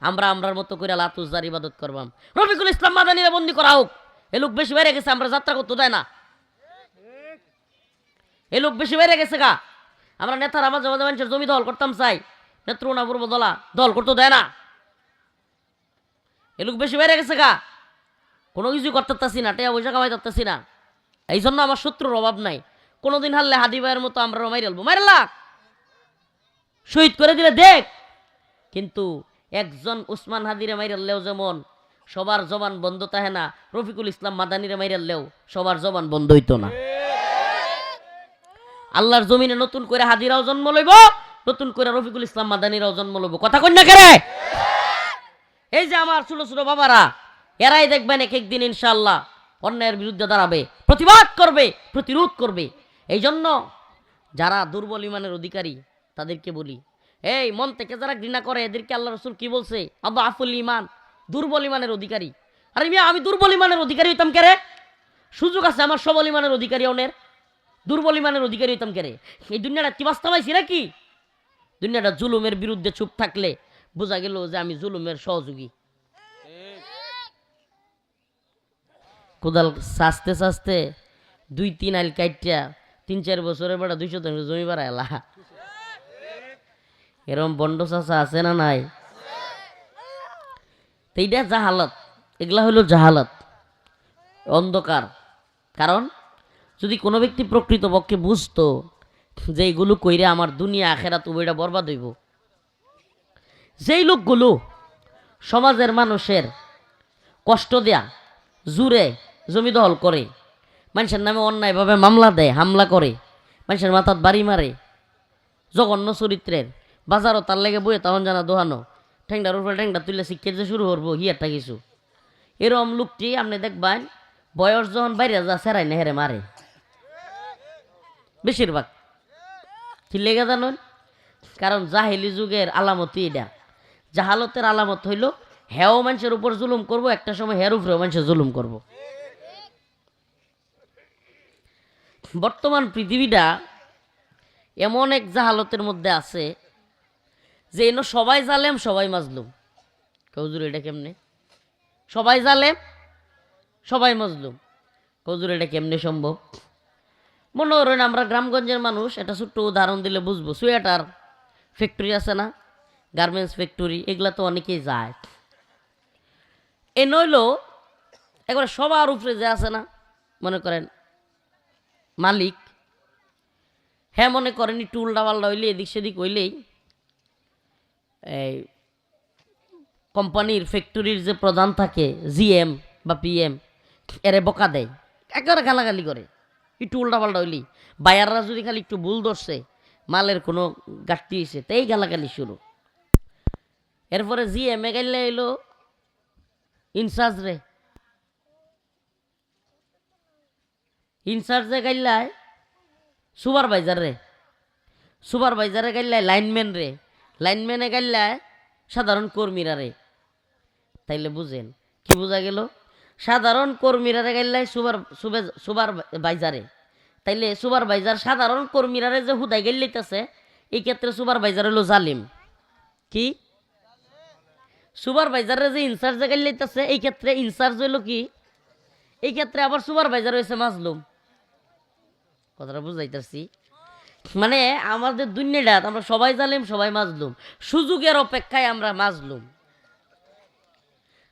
আমরা আমরার মতো করে লাতুজার ইবাদত করবাম। রফিকুল ইসলাম মাদানিরা বন্দি করা হোক, এ লোক বেশি বেড়ে গেছে, আমরা যাত্রা করতে দেয় না, এ লোক বেশি বেড়ে গেছে গা। আমরা নেতারা মাঝে মাঝে মানুষের জমি দল করতাম চাই, নেত্রকোনা পূর্ব দলা দল করতে দেয় না, এ লোক বেশি বেড়ে গেছে গা। কোনো কিছু করতেছি না, টেয়া পয়সা কামাই করতেছি না, এই জন্য আমার শত্রুর অভাব নাই। কোনোদিন হারলে হাদি ভাইয়ের মতো আমরা মাইরালবো, মাইরালা শহীদ করে দিলে দেখ। কিন্তু একজন উসমান হাদিরে মাইরাললেও যেমন সবার জবান বন্ধ থাকে না, রফিকুল ইসলাম মাদানিরে মাইরাললেও সবার জবান বন্ধ হইতো না। আল্লাহর জমিনে নতুন করে হাদিরাও জন্ম লইব, নতুন করে রফিকুল ইসলাম মাদানিরাও জন্ম লইব। কথা কন্যা কেরে? এই যে আমার ছোট ছোট বাবারা, এরাই দেখবেন এক একদিন ইনশাআল্লাহ অন্যায়ের বিরুদ্ধে দাঁড়াবে, প্রতিবাদ করবে, প্রতিরোধ করবে। এই জন্য যারা দুর্বল ইমানের অধিকারী তাদেরকে বলি, এই মন থেকে যারা ঘৃণা করে এদেরকে আল্লাহ রসুল কি বলছে? আব্বা আফুল ইমান, দুর্বল ইমানের অধিকারী। আরে মিয়া, আমি দুর্বল ইমানের অধিকারী হইতাম কেরে? সুযোগ আছে আমার সবল ইমানের অধিকারী অনের, দুর্বল ইমানের অধিকারী হইতাম কেরে? এই দুনিয়াটা কি বাস্তবাইছি নাকি? দুনিয়াটা জুলুমের বিরুদ্ধে চুপ থাকলে বোঝা গেল যে আমি জুলুমের সহযোগী। কোদাল সাজতে সাজতে 2-3 আইল কাইটিয়া 3-4 বছরের বেড়া 200 জমি বাড়াইলা, এরম বন্ড চাষা আছে না নাই? তো এইটা জাহালত, এগুলা হইল জাহালত, অন্ধকার। কারণ যদি কোনো ব্যক্তি প্রকৃতপক্ষে বুঝতো যে এইগুলো কইরে আমার দুনিয়া আখেরাত উভয়টা বরবাদ হইব, যেই লোকগুলো সমাজের মানুষের কষ্ট দেয়া, জুড়ে জমি দখল করে, মানুষের নামে অন্যায়ভাবে মামলা দেয়, হামলা করে, মানুষের মাথাত বাড়ি মারে, জঘন্য চরিত্রের, বাজারও তার লেগে বইয়ে তখন জানা দোহানো, ঠ্যাংটার উপরে ঠ্যাংটা তুলে শিক্ষা যে শুরু করবো হিয়ারটা কিছু, এরম লোকটি আপনি দেখবেন বয়স যখন বাইরে যা সেরাই না হেরে মারে বেশিরভাগ। কি লেগে জানুন? কারণ জাহেলি যুগের আলামতই এটা। জাহালতের আলামত হইল হেও মানুষের উপর জুলুম করব, একটা সময় হের উপরেও মানুষের জুলুম করব। বর্তমান পৃথিবীটা এমন এক জাহালতের মধ্যে আছে যে এনো সবাই জালেম সবাই মাজলুম। কৌজুর এটা কেমনে? সবাই জালেম সবাই মাজলুম, কৌজুর এটা কেমনে সম্ভব? মনে করেন আমরা গ্রামগঞ্জের মানুষ, এটা ছোট্ট উদাহরণ দিলে বুঝবো। সোয়েটার ফ্যাক্টরি আছে না, গার্মেন্টস ফ্যাক্টরি, এগুলা তো অনেকেই যায়। এ নইল একবারে সবার উপরে যে আছে না, মনে করেন মালিক, হ্যাঁ মনে করেন একটু উল্টাপাল্টা হইলে এদিক সেদিক হইলেই এই কোম্পানির ফ্যাক্টরির যে প্রধান থাকে জিএম বা পিএম, এরে বকা দেয়, একেবারে গালাগালি করে। একটু উল্টাপাল্টা হইলি বায়াররা যদি খালি একটু ভুল ধরছে, মালের কোনো ঘাটতি হয়েছে, তাই গালাগালি শুরু। এরপরে জিএম এ গাইলে এলো ইনচার্জ রে, ইনচার্জে গাইলায় সুপারভাইজার রে, সুপারভাইজারে গাইলায় লাইনম্যান রে, লাইনম্যানে গাইলায় সাধারণ কর্মীরা রে। তাইলে বুঝেন কি বোঝা গেল? সাধারণ কর্মীরা গাইলায় সুপারভাইজারে, তাইলে সুপারভাইজার সাধারণ কর্মীরারে যে হুদাই গাইলাইতেছে, এই ক্ষেত্রে সুপারভাইজার হলো জালিম। কি? সুপারভাইজারে যে ইনচার্জে গাইলাইতেছে, এই ক্ষেত্রে ইনচার্জ হইল কি? এই ক্ষেত্রে আবার সুপারভাইজার হয়েছে মাজলুম। কথাটা বুঝাইতেছি? মানে আমাদের দুনিয়াটা আমরা সবাই জালিম সবাই মাজলুম, সুযোগের অপেক্ষায় আমরা মাজলুম।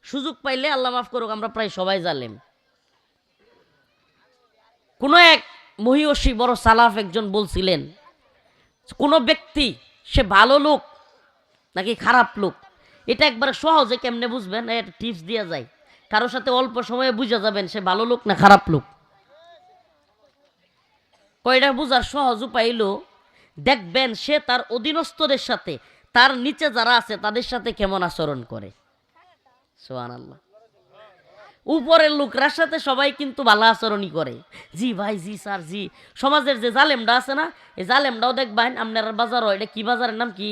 সুযোগ পাইলে আল্লাহ মাফ করুক আমরা প্রায় সবাই জালিম। কোনো এক মহিষী বড় সালাফ একজন বলছিলেন, কোনো ব্যক্তি সে ভালো লোক নাকি খারাপ লোক, এটা একবারে সহজে কেমনে বুঝবেন, এর টিপস দেওয়া যায়। কারোর সাথে অল্প সময়ে বুঝা যাবেন সে ভালো লোক না খারাপ লোক। কয়টা বুঝার সহজ উপায় হলো, দেখবেন সে তার অধীনস্থদের সাথে, তার নিচে যারা আছে তাদের সাথে কেমন আচরণ করে। সুবহানাল্লাহ। উপরের লোকরার সাথে সবাই কিন্তু ভালো আচরণই করে, জি ভাই, জি স্যার, জি। সমাজের যে জালেমটা আছে না, এই জালেমটাও দেখবেন আপনার বাজারও, এটা কি বাজারের নাম কি?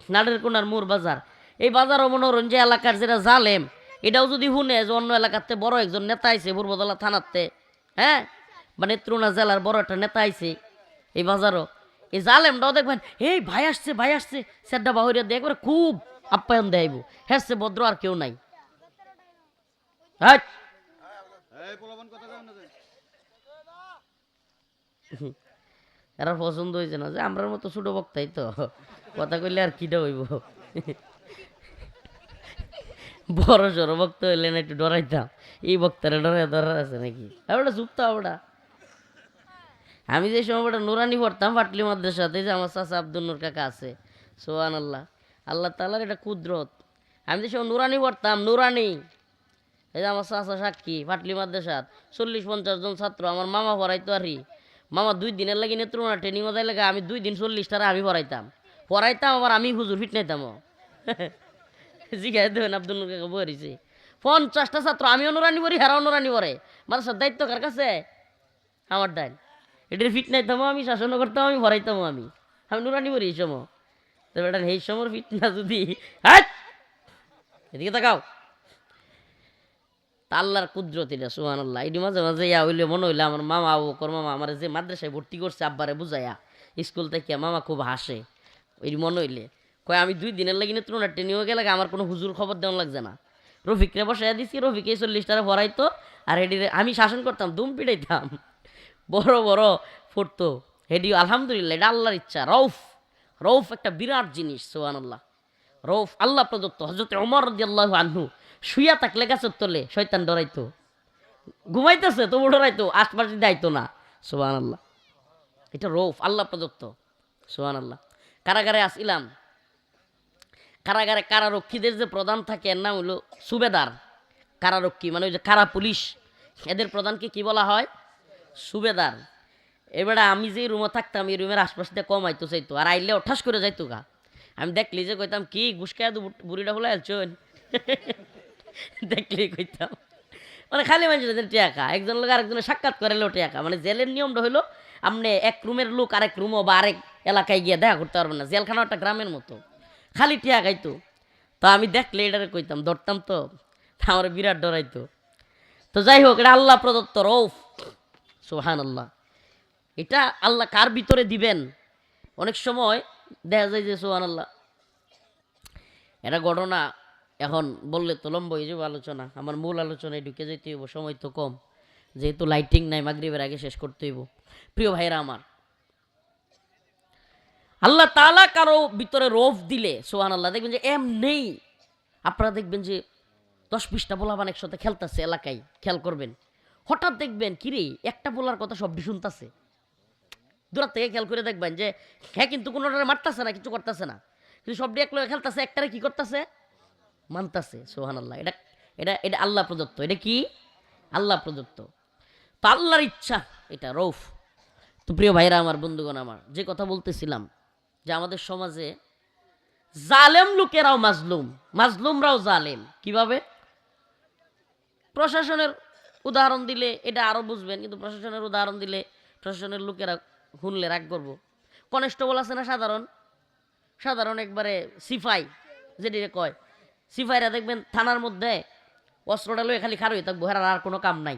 নাটের কোনার মোর বাজার। এই বাজারও মনোরঞ্জন যে এলাকার যেটা জালেম, এটাও যদি শুনে যে অন্য এলাকাতে বড় একজন নেতা আইছে পূর্বদলা থানাতে, হ্যাঁ বা নেত্রকোনা জেলার বড় একটা নেতা আইছে এই বাজারও, এই জালেমটাও দেখবেন এই ভাই আসছে ভাই আসছে, সেটা বাহুরিয়া দিয়ে একবারে খুব আপ্যায়ন দেয়াইব, হ্যাঁ সে ভদ্র আর কেউ নাই। হাট! এরা পছন্দ হয়েছে না যে আমরার মতো ছোট বক্তাই তো কথা কইলে আর কিটা হইব। বড় সড়ো বক্তা হইলে না একটু ডরাইতাম, এই বক্তারে ডরাই ধরার আছে নাকি? ওটা চুপতা ওটা। আমি যে সময় ওটা নুরানি পড়তাম পাটলি মাদ্রাসাতে, যে আমার চাচা আব্দুল নূর কাকা আছে, সোহান আল্লাহ, আল্লাহ তাআলার এটা কুদরত। আমি যে সময় নুরানি পড়তাম, নুরানি, এই যে আমার চাচা সাক্ষী পাটলি মাদ্রাসাত 40-50 জন ছাত্র, আমার মামা পড়াইতো আর মামা 2 দিনের লাগে নেত্রকোনা ট্রেনিং মজাই লাগে, আমি 2 দিন 40টারে আমি পড়াইতাম আবার আমি হুজুর ফিট নাইতাম। জিজ্ঞাসা দেবেন আব্দুল নূর কাকা বলেছে 50টা ছাত্র, আমি অনুরানি পড়ি, হেরা অনুরানি পড়ে, মাদ্রাসার দায়িত্ব কার কাছে? আমার দায়। এটার ফিট নাইতাম আমি, শাসনও করতাম আমি, পড়াইতাম আমি, আমি নুরানি পড়ি এই সময়। তবে এটা এই সময় ফিট না যদি, হাট এদিকে তাকাও। তা আল্লাহর কুদরত এটা, সুবহানাল্লাহ। এটি মাঝে মাঝে ইয়া হইলে মনে হইলে আমার মামা বকর মামা আমার যে মাদ্রাসায় ভর্তি করছে আব্বারে বুঝাইয়া স্কুল থেকে, মামা খুব হাসে। এটি মনে হইলে কয় আমি 2 দিনের লাগি না তুলনা ট্রেনিংও গেলে আমার কোনো হুজুর খবর দেওয়া লাগছে না, রফিকরে বসাইয়া দিছি, রফিকে 40টারে পড়াইতো, আর হেডিরে আমি শাসন করতাম, দুম পিটাইতাম, বড় বড় পড়তো হেডি। আলহামদুলিল্লাহ, এটা আল্লাহর ইচ্ছা। রৌফ, রৌফ একটা বিরাট জিনিস, সুবহানাল্লাহ। রৌফ আল্লাহ প্রদত্ত। হযরত ওমর রাদিয়াল্লাহু আনহু শুইয়া থাকলে গাছের তলে শয়তান ডরাইতো, ঘুমাইতেছে তবু ডরাইতো, আশপাশে দাইতো না, সুবহানাল্লাহ। এটা রৌফ আল্লাহ প্রদত্ত, সুবহানাল্লাহ। কারাগারে আসিলাম, কারাগারে কারারক্ষীদের যে প্রধান থাকে এর নাম হলো সুবেদার। কারারক্ষী মানে ওই যে কারা পুলিশ, এদের প্রধানকে কি বলা হয়? সুবেদার। এবারে আমি যে রুমে থাকতাম এই রুমের আশপাশ দিয়ে কম আইতো চাইতো, আর আইলে ঠাস করে যাইতো গা। আমি দেখলি যে কইতাম কি গুসকায় বুড়িটা হলে আলছন, দেখলি কইতাম মানে খালি মানুষের টেকা, একজন লোক আরেকজনের সাক্ষাৎ করে লো টেকা। মানে জেলের নিয়মটা হইলো আপনি এক রুমের লোক আরেক রুমও বা আরেক এলাকায় গিয়ে দেখা করতে পারবেন না, জেলখানা একটা গ্রামের মতো, খালি টিয়া গাইতো। তো আমি দেখলে এটারে কইতাম, ধরতাম তো, আমার বিরাট ডরাইতো। তো যাই হোক, এটা আল্লাহ প্রদত্ত রৌফ, সুবহানাল্লাহ। এটা আল্লাহ কার ভিতরে দিবেন, অনেক সময় দেখা যায় যে সুবহানাল্লাহ, এটা ঘটনা এখন বললে তো লম্ব হয়ে যাবে আলোচনা, আমার মূল আলোচনায় ঢুকে যেতে হইব, সময় তো কম, যেহেতু লাইটিং নাই, মাগরিবের আগে শেষ করতে হইব। প্রিয় ভাইরা আমার, আল্লাহ তাআলা কারো ভিতরে রৌফ দিলে সুবহানাল্লাহ, দেখবেন যে নেই, আপনারা দেখবেন যে 10-20টা পোলাপান একসাথে খেলতেছে এলাকায়, খেয়াল করবেন, হঠাৎ দেখবেন কিরে একটা পোলার কথা সবটি শুনতেছে, দূর থেকে খেয়াল করে দেখবেন যে হ্যাঁ কিন্তু কোনোটারে মারতেছে না, কিছু করতেছে না, কিন্তু সবটি এক লোক খেলতেছে, একটারে কি করতেছে? মানতেছে, সুবহানাল্লাহ। এটা এটা এটা আল্লাহ প্রদত্ত। এটা কি? আল্লাহ প্রদত্ত। তো আল্লাহর ইচ্ছা, এটা রৌফ। তো প্রিয় ভাইরা আমার, বন্ধুগণ আমার, যে কথা বলতেছিলাম যে আমাদের সমাজে জালেম লোকেরাও মাজলুম, মাজলুমরাও জালেম। কিভাবে? প্রশাসনের উদাহরণ দিলে এটা আরো বুঝবেন, কিন্তু প্রশাসনের উদাহরণ দিলে প্রশাসনের লোকেরা শুনলে রাগ করবো। কনস্টেবল আছে না সাধারণ, সাধারণ একবারে সিপাই যেটিকে কয়, সিপাইরা দেখবেন থানার মধ্যে অস্ত্রটা লয়ে খালি খাড়া হয়ে থাকবো, হেরার আর কোনো কাম নাই,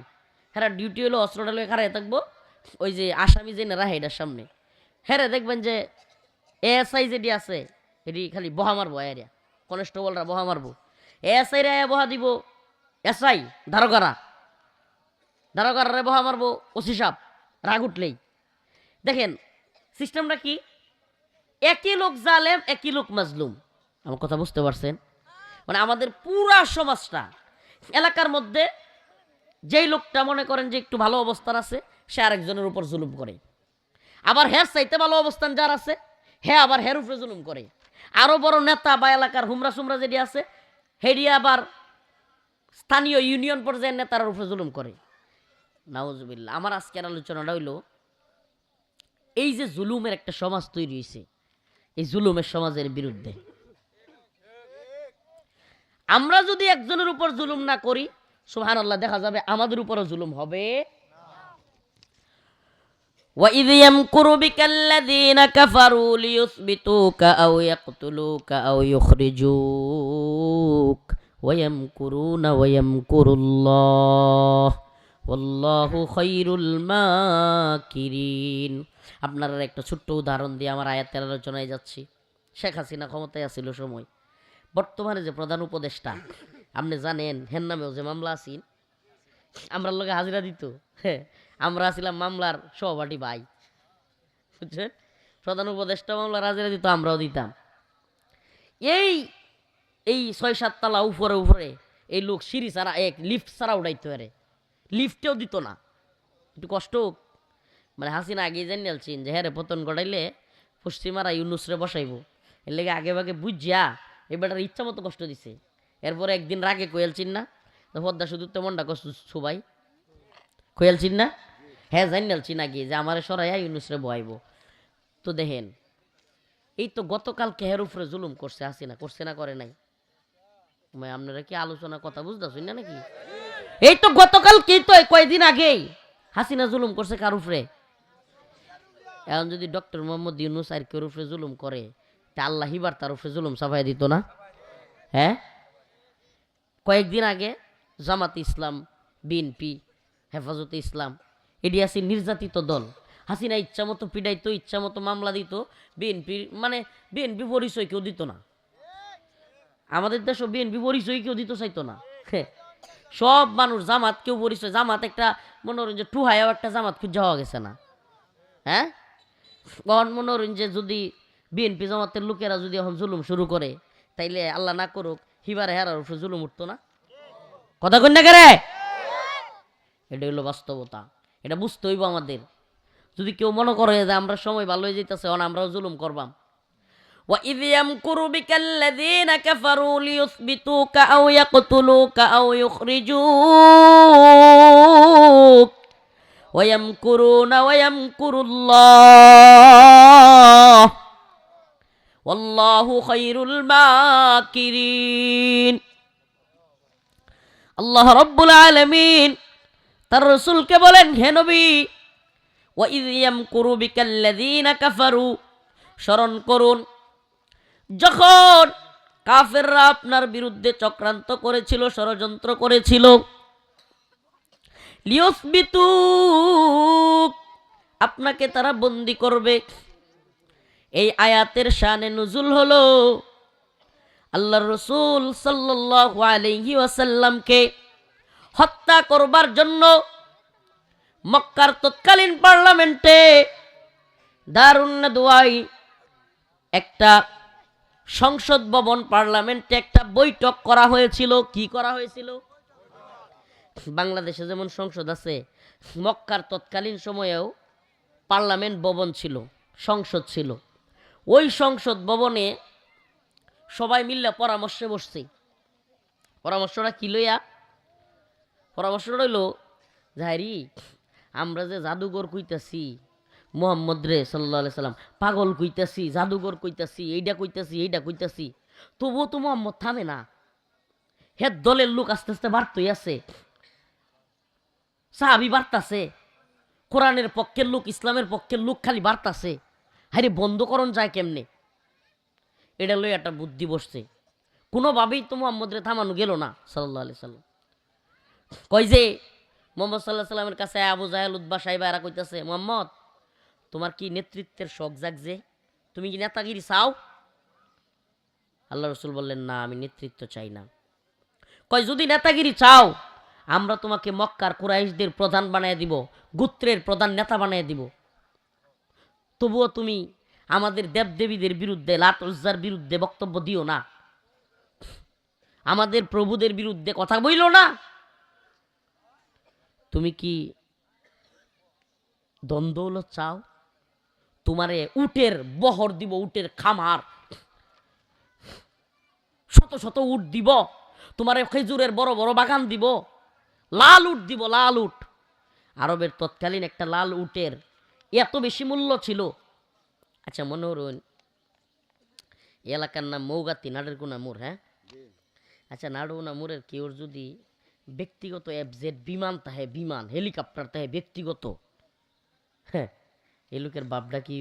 হেরার ডিউটি হলো অস্ত্রটা লয়ে খাড়া হয়ে থাকবো, ওই যে আসামি যে নেরা হেডার সামনে, হেরে দেখবেন যে এএসআই যেটি আছে এটি খালি বহা মারবো, এরিয়া কনস্টেবলরা বহা মারবো, এএসআই রা বহা দিব, এসআই দারোগারা, দারোগারে বহা মারবো, ওসি সাহেব রাগ উঠলেই। দেখেন সিস্টেমটা কি? একই লোক জালেম, একই লোক মাজলুম। আমার কথা বুঝতে পারছেন? মানে আমাদের পুরা সমাজটা, এলাকার মধ্যে যেই লোকটা মনে করেন যে একটু ভালো অবস্থান আছে, সে আরেকজনের উপর জুলুম করে, আবার হের চাইতে ভালো অবস্থান যার আছে, হ্যাঁ আবার হের উপরে জুলুম করে। আরো বড় নেতা বা এলাকার হুমরা সুমরা যেটি আছে, হেডি আবার স্থানীয় ইউনিয়ন পর্যায়ের নেতার উপরে জুলুম করে। নাউজুবিল্লাহ। আমার আজকের আলোচনাটা হইল এই যে জুলুমের একটা সমাজ তৈরি হয়েছে, এই জুলুমের সমাজের বিরুদ্ধে আমরা যদি একজনের উপর জুলুম না করি, সুবহানাল্লাহ, দেখা যাবে আমাদের উপরও জুলুম হবে। وَإِذْ يَمْكُرُ بِكَ الَّذِينَ كَفَرُوا لِيُثْبِتُوكَ أَوْ يَقْتُلُوكَ أَوْ يُخْرِجُوكَ وَيَمْكُرُونَ وَيَمْكُرُ اللَّهُ وَاللَّهُ خَيْرُ الْمَاكِرِينَ। আপনারা একটা ছোট্ট উদাহরণ দিয়ে আমার আয়াতের আলোচনায় যাচ্ছি। শেখ হাসিনা ক্ষমতায় আছিল সময়, বর্তমানে যে প্রধান উপদেষ্টা আপনি জানেন হের নামেও যে মামলা আছেন আমরা লোকে হাজিরা দিত হ্যাঁ আমরা আছিলাম মামলার সহপাঠী ভাই বুঝছেন প্রধান উপদেষ্টা মামলার হাজিরা দিত আমরাও দিতাম এই এই 6-7 তলা উপরে উপরে এই লোক সিঁড়ি ছাড়া এক লিফট ছাড়া উঠাইতে পারে লিফটেও দিত না একটু কষ্ট হোক মানে হাসিনা আগে জানি আলছিন যে হ্যাঁ রে পতন গড়াইলে পশ্চিমারা ইউনুসরে বসাইব এর লেগে আগে ভাগে বুঝিয়া এবারটার ইচ্ছা মতো কষ্ট দিছে এরপরে একদিন রাগে কোয়েলছিন না পদ্মা শুধু তেমনটা কষ্ট সবাই কোয়েলছিন না হ্যাঁ জানি আলছি নাকি যে আমার সরাইয়া ইউনুসরে বয়াইব তো দেখেন এই তো গতকাল কেহের উপরে জুলুম করছে হাসিনা করছে না করে নাই আপনারা কি আলোচনা কথা বুঝতেছেন না নাকি এই তো গতকাল কি তো কয়েকদিন আগেই হাসিনা জুলুম করছে কার উপরে এখন যদি ডক্টর মোহাম্মদ ইউনুস আর কেউ উপরে জুলুম করে তা আল্লাহ হিবার তার উপরে জুলুম চাপাই দিত না হ্যাঁ কয়েকদিন আগে জামাত ইসলাম বিএনপি হেফাজতে ইসলাম এটি আছে নির্যাতিত দল হাসিনা ইচ্ছা মতো পিটাইতো ইচ্ছা মতো মামলা দিত বিএনপি মানে বিএনপি পরিচয় কেউ দিত না আমাদের দেশও বিএনপি পরিচয় কেউ দিতে চাইতো না সব মানুষ জামাত কেউ পরিচয় জামাত একটা মনোরঞ্জন টুহাইয়াও একটা জামাত খুঁজে হওয়া গেছে না হ্যাঁ মনোরঞ্জন যদি বিএনপি জামাতের লোকেরা যদি এখন জুলুম শুরু করে তাইলে আল্লাহ না করুক হিবারে হেরার উপরে জুলুম উঠতো না কথা কই না করে এটা হইলো বাস্তবতা এটা বুঝতে হইব আমাদের যদি কেউ মনে করে যে আমরা সময় ভালো হয়ে যেতেছে আমরাও জুলুম করবাম وَإِذْ يَمْكُرُ بِكَ الَّذِينَ كَفَرُوا لِيُثْبِتُوكَ أَوْ يَقْتُلُوكَ أَوْ يُخْرِجُوكَ وَيَمْكُرُونَ وَيَمْكُرُ اللَّهُ وَاللَّهُ خَيْرُ الْمَاكِرِينَ আল্লাহ রাব্বুল আলামিন তার রাসূলকে বলেন হে নবী وَإِذْ يَمْكُرُ بِكَ الَّذِينَ كَفَرُوا স্মরণ করুন যখন কাফেররা আপনার বিরুদ্ধে চক্রান্ত করেছিল ষড়যন্ত্র করেছিল লিয়ুসবিতু আপনাকে তারা বন্দী করবে এই আয়াতের শানে নুজুল হলো আল্লাহর রাসূল সাল্লাল্লাহু আলাইহি ওয়াসাল্লামকে হত্যা করবার জন্য মক্কার তৎকালীন পার্লামেন্টে দারুন নাদওয়ায় একটা সংসদ ভবন পার্লামেন্টে একটা বৈঠক করা হয়েছিল কি করা হয়েছিল বাংলাদেশে যেমন সংসদ আছে মক্কার তৎকালীন সময়েও পার্লামেন্ট ভবন ছিল সংসদ ছিল ওই সংসদ ভবনে সবাই মিলে পরামর্শে বসছে পরামর্শটা কি লইয়া পরামর্শটা হইল যাহারি আমরা যে জাদুঘর কইতাছি মুহাম্মদ রে সাল্লাল্লাহু আলাইহি সাল্লাম পাগল কইতাছি জাদুঘর কইতাছি এইটা কইতাছি তবুও তো মুহাম্মদ থামে না হে দলের লোক আস্তে আস্তে বাড়তেই আছে সাহাবী বাড়তাছে কোরআনের পক্ষের লোক ইসলামের পক্ষের লোক খালি বাড়তাছে হারে বন্ধ করণ যায় কেমনে এটা লই একটা বুদ্ধি বসছে কোনোভাবেই তো মুহাম্মদ রে থামানো গেল না সাল্লাল্লাহু আলাইহি সাল্লাম কই যে মুহাম্মদ সাল্লাল্লাহু আলাইহি সাল্লামের কাছে আবু জাহেল উতবা সাইবা এরা কইতাছে মুহাম্মদ তোমার কি নেতৃত্বের শখ জাগছে তুমি কি নেতাগিরি চাও আল্লাহ রাসূল বললেন না আমি নেতৃত্ব চাই না কয় যদি নেতাগিরি চাও আমরা তোমাকে মক্কার কুরাইশদের প্রধান বানায় দিব গোত্রের প্রধান নেতা বানায় দিব তবুও তুমি আমাদের দেবদেবীদের বিরুদ্ধে লাত উজ্জার বিরুদ্ধে বক্তব্য দিও না আমাদের প্রভুদের বিরুদ্ধে কথা বইলো না তুমি কি দ্বন্দ্বৌলত চাও তোমারে উটের বহর দিব উটের খামার শত শত উট দিব তোমারে খেজুরের বড় বড় বাগান দিব লাল উট দিব লাল উট আরবের তৎকালীন একটা লাল উটের এত বেশি মূল্য ছিল আচ্ছা মনে করুন এলাকার নাম মৌগাতি নাডেরকুনা মোড় হ্যাঁ আচ্ছা নাডুনা মোড়ের কেউর যদি ব্যক্তিগত এফজেড বিমান তাহে বিমান হেলিকপ্টার তাহে ব্যক্তিগত হ্যাঁ এই লোকের বাপডা কি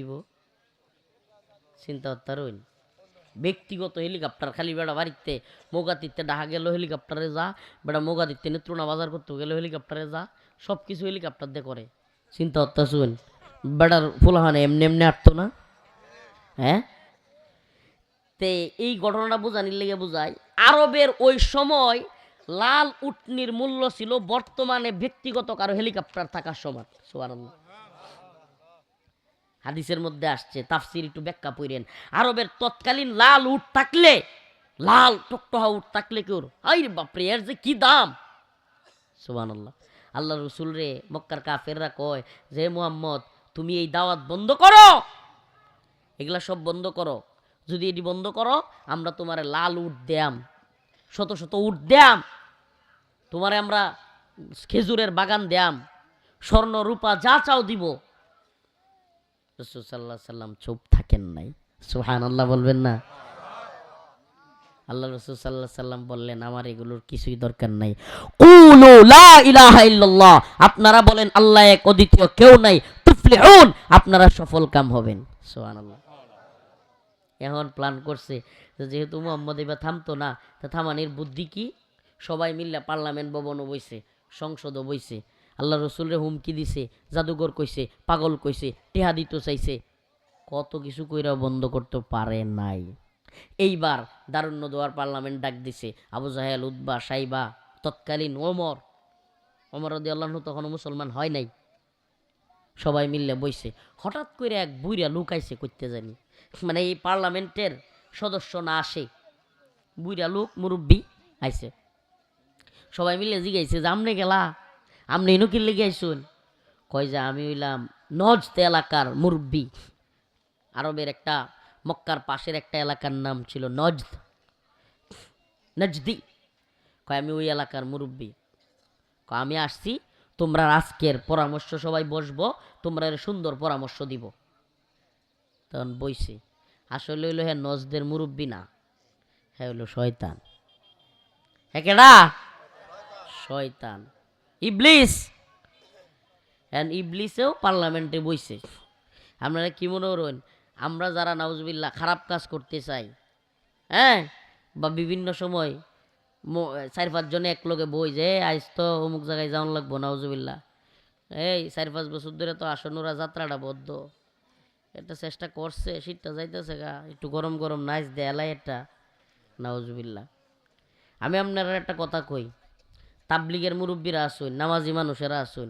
চিন্তা করতে ব্যক্তিগত হেলিকপ্টার খালি বেড়া বাড়িতে মৌগাতিতে ডাহা গেল হেলিকপ্টারে যা বেড়া মৌগাতিতে নেত্রুনা বাজার করতে গেল হেলিকপ্টারে যা সব কিছু হেলিকপ্টার দিয়ে করে চিন্তা করতে শুন বেড়ার ফুলাহানে এমনি এমনি আটতো না হ্যাঁ তে এই ঘটনাটা বোঝানির লেগে বোঝায় আরবের ওই সময় লাল উটনির মূল্য ছিল বর্তমানে ব্যক্তিগত কারো হেলিকপ্টার থাকার সমান। সুবহানাল্লাহ। হাদিসের মধ্যে আসছে, তাফসির একটু ব্যাখ্যা পড়েন। আরবের তৎকালীন লাল উট থাকলে, লাল টকটহা উট থাকলে কেউ আরে বাপরে এর যে কি দাম। সুবহানাল্লাহ। আল্লাহ রসুল রে মক্কার কাফেররা কয় যে মুহাম্মদ তুমি এই দাওয়াত বন্ধ করো, এগুলা সব বন্ধ করো, যদি এটি বন্ধ করো আমরা তোমার লাল উট দেয়াম, শত শত উট দেয়াম, তোমারে আমরা খেজুরের বাগান দেয়াম, স্বর্ণ রূপা যা চাও দিব। রাসূল সাল্লাল্লাহু আলাইহি সাল্লাম চুপ থাকেন নাই। সুবহানাল্লাহ বলবেন না? আল্লাহ রাসূল সাল্লাল্লাহু আলাইহি সাল্লাম বললেন আমার এগুলোর কিছুই দরকার নাই। কুলু লা ইলাহা ইল্লাল্লাহ, আপনারা বলেন আল্লাহ এক অদ্বিতীয় কেউ নাই, তুফলিহুন, আপনারা সফল কাম হবেন। সুবহানাল্লাহ। এখন প্ল্যান করছে যেহেতু মুহাম্মদ এবার থামতো না, তা থামানির বুদ্ধি কি? সবাই মিলে পার্লামেন্ট ভবনও বইছে, সংসদও বইছে, আল্লাহ রসুলের হুমকি দিছে, জাদুঘর কইছে, পাগল কইছে, টেহা দিতে চাইছে, কত কিছু কইরা বন্ধ করতে পারে নাই। এইবার দারুণ্য দোয়ার পার্লামেন্ট ডাক দিছে, আবু জাহেল, উতবা, সাইবা, তৎকালীন ওমর রাদিয়াল্লাহু আনহু তখনও মুসলমান হয় নাই, সবাই মিললে বইছে। হঠাৎ করে এক বুইরা লোক আইছে, করতে জানি মানে এই পার্লামেন্টের সদস্য না আসে, বুইরা লোক মুরব্বী আইছে। সবাই মিলে জিগাইছে যে আমনে গেলা, আমনে ইনো কি লেগে আইসুন? কয় যে আমি হইলাম নজদ এলাকার মুরব্বী। আরবের একটা মক্কার পাশের একটা এলাকার নাম ছিল নজদি। কয় আমি ওই এলাকার মুরব্বী। কয় আমি আসছি, তোমরা আজকের পরামর্শ সবাই বসবো, তোমরা সুন্দর পরামর্শ দিব। তখন বইছে, আসলে হইলো হ্যাঁ নজদের মুরব্বী না, হ্যাঁ হইলো শয়তান। হ্যাঁ কেডা? শয়তান, ইবলিস। হ্যাঁ ইবলিসেও পার্লামেন্টে বইছে। আপনারা কি মনে করেন আমরা যারা নাউজুবিল্লাহ খারাপ কাজ করতে চাই, হ্যাঁ, বা বিভিন্ন সময় 4-5 জনে এক লগে বই যে আজ তো অমুক জায়গায় যাওয়ান লাগবো, নাউজুবিল্লাহ, এই 4-5 বছর ধরে তো আসনুরা যাত্রাটা বদ্ধ, এটা চেষ্টা করছে, শীতটা যাইতেছে গা, একটু গরম গরম নাইচ দেয়ালাই এটা, নাউজুবিল্লাহ। আমি আপনারা একটা কথা কই, তাবলিগের মুরব্বীরা আসুন, নামাজি মানুষেরা আসুন,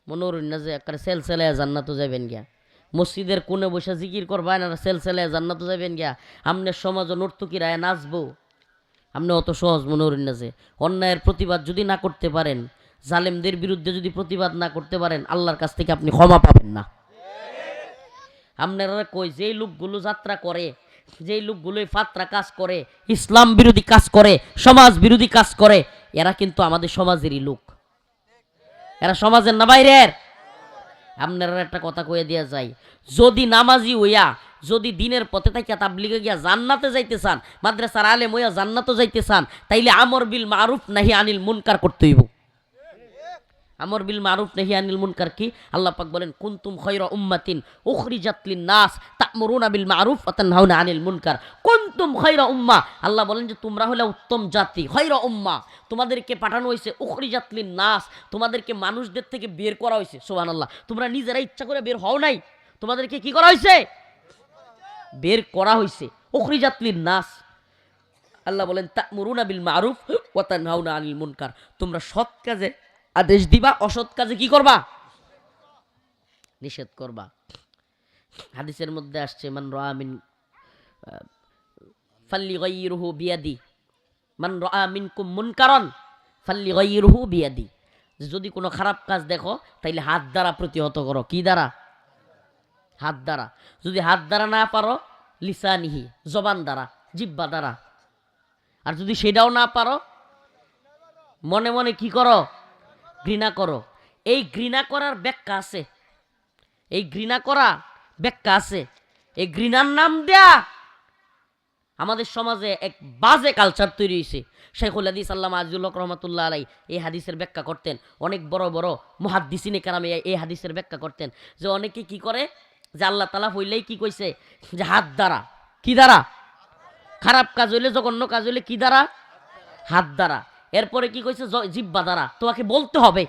মনে করেন না যে একটা সেলসেলায় জান্নাতও যাবেন গিয়া, মসজিদের কোণে বসে জিকির করবেন আর সেলসেলায় জান্নাতও যাবেন গিয়া, আমনের সমাজ নর্তকীরায় নাচবো, আপনি অত সহজ মনে করেন না যে। অন্যায়ের প্রতিবাদ যদি না করতে পারেন, জালেমদের বিরুদ্ধে যদি প্রতিবাদ না করতে পারেন, আল্লাহর কাছ থেকে আপনি ক্ষমা পাবেন না। আপনারা কই যেই লোকগুলো যাত্রা করে, যেই লোকগুলো ফাত্রা কাজ করে, ইসলাম বিরোধী কাজ করে, সমাজ বিরোধী কাজ করে, এরা কিন্তু আমাদের সমাজেরই লোক, এরা সমাজের না বাইরের। আপনারা একটা কথা কয়ে দেওয়া যায়, যদি নামাজি হইয়া যদি দিনের পথে থাকিয়া তাবলিগে গিয়া জান্নাতে যাইতে চান, মাদ্রাসার আলেম হইয়া জান্নাতে যাইতে চান, তাইলে আমর বিল মারুফ নাহি আনিল মুনকার করতে হইব। আমর বিল মারুফ নাহি আনিল মুনকার কি? আল্লাহ পাক বলেন কুনতুম খায়রা উম্মাতিন উখরিজাত লিন-নাস তা'মুরুনা বিল মারুফ ওয়া তানহাউনা আনিল মুনকার। কুনতুম খায়রা উম্মাহ, আল্লাহ বলেন যে তোমরা হলে উত্তম জাতি, খায়রা উম্মাহ, তোমাদেরকে পাঠানো হয়েছে উখরিজাত লিন-নাস, তোমাদেরকে মানুষদের থেকে বের করা হয়েছে। সুবহানাল্লাহ। তোমরা নিজেরা ইচ্ছা করে বের হও নাই, তোমাদেরকে কি করা হয়েছে? বের করা হয়েছে। উখরিজাত লিন-নাস, আল্লাহ বলেন তা'মুরুনা বিল মারুফ ওয়া তানহাউনা আনিল মুনকার, তোমরা সৎ কাজে আদেশ দিবা, অসৎ কাজে কি করবা? নিষেধ করবা। হাদিসের মধ্যে আসছে মান রাআ মিন ফাল্লিগাইরুহু বিয়াদি, মান রাআ মিনকুম মুনকারান ফাল্লিগাইরুহু বিয়াদি, যদি কোনো খারাপ কাজ দেখো তাইলে হাত দ্বারা প্রতিহত করো। কি দ্বারা? হাত দ্বারা। যদি হাত দ্বারা না পারো, লিসানিহি, জবান দ্বারা, জিহ্বা দ্বারা। আর যদি সেটাও না পারো, মনে মনে কি করো? ঘৃণা করো। এই ঘৃণা করার ব্যাখ্যা আছে, এই ঘৃণা করা ব্যাখ্যা আছে। এই ঘৃণার নাম দেয়া আমাদের সমাজে এক বাজে কালচার তৈরি হয়েছে। শাইখুল হাদিস আল্লামা আজিজুল হক রহমাতুল্লাহ আলাই এই হাদিসের ব্যাখ্যা করতেন, অনেক বড় বড় মুহাদ্দিসিনে কেরামে এই হাদিসের ব্যাখ্যা করতেন, যে অনেকে কি করে যে আল্লাহ তাআলা হইলেই কি কইছে যে হাত দ্বারা, কি দ্বারা? খারাপ কাজ হইলে, জঘন্য কাজ হইলে কি দ্বারা? হাত দ্বারা। এরপরে কি কইছে? জিহ্বা দ্বারা। তোমাকে বলতে হবে,